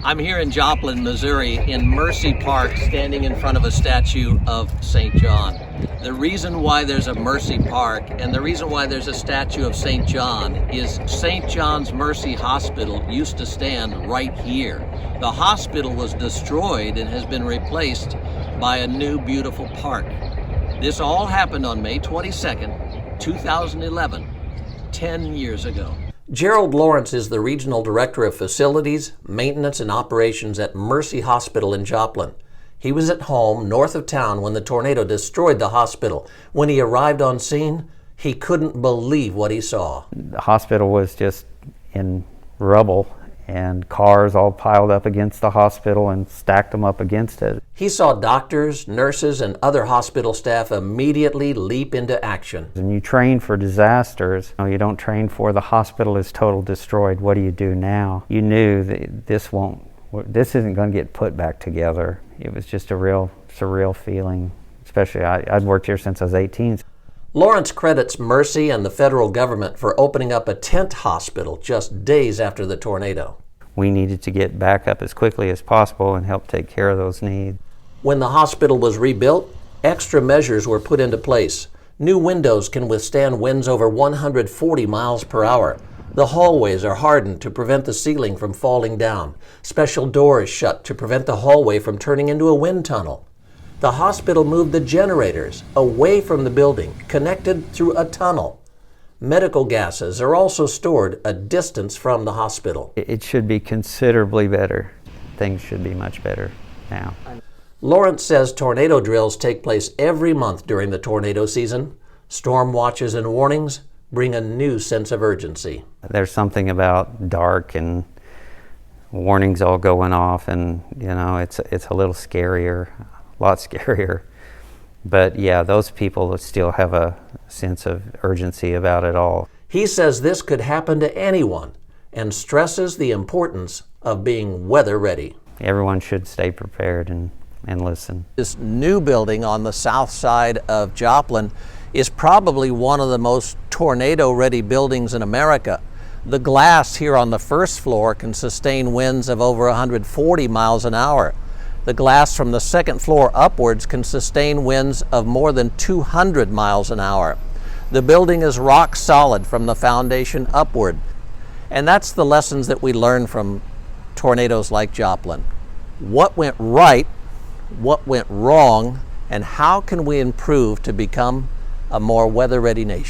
I'm here in Joplin, Missouri, in Mercy Park, standing in front of a statue of St. John. The reason why there's a Mercy Park and the reason why there's a statue of St. John is St. John's Mercy Hospital used to stand right here. The hospital was destroyed and has been replaced by a new beautiful park. This all happened on May 22nd, 2011, 10 years ago. Gerald Lawrence is the Regional Director of Facilities, Maintenance, and Operations at Mercy Hospital in Joplin. He was at home north of town when the tornado destroyed the hospital. When he arrived on scene, he couldn't believe what he saw. The hospital was just in rubble and cars all piled up against the hospital and stacked them up against it. He saw doctors, nurses, and other hospital staff immediately leap into action. And you train for disasters. You don't train for the hospital is total destroyed. What do you do now? You knew that this isn't going to get put back together. It was just a real surreal feeling, especially I'd worked here since I was 18. Lawrence credits Mercy and the federal government for opening up a tent hospital just days after the tornado. We needed to get back up as quickly as possible and help take care of those needs. When the hospital was rebuilt, extra measures were put into place. New windows can withstand winds over 140 miles per hour. The hallways are hardened to prevent the ceiling from falling down. Special doors shut to prevent the hallway from turning into a wind tunnel. The hospital moved the generators away from the building, connected through a tunnel. Medical gases are also stored a distance from the hospital. It should be considerably better. Things should be much better now. Lawrence says tornado drills take place every month during the tornado season. Storm watches and warnings bring a new sense of urgency. There's something about dark and warnings all going off, and it's a little scarier. A lot scarier. But yeah, those people still have a sense of urgency about it all. He says this could happen to anyone and stresses the importance of being weather ready. Everyone should stay prepared and listen. This new building on the south side of Joplin is probably one of the most tornado ready buildings in America. The glass here on the first floor can sustain winds of over 140 miles an hour. The glass from the second floor upwards can sustain winds of more than 200 miles an hour. The building is rock solid from the foundation upward. And that's the lessons that we learn from tornadoes like Joplin. What went right, what went wrong, and how can we improve to become a more weather-ready nation?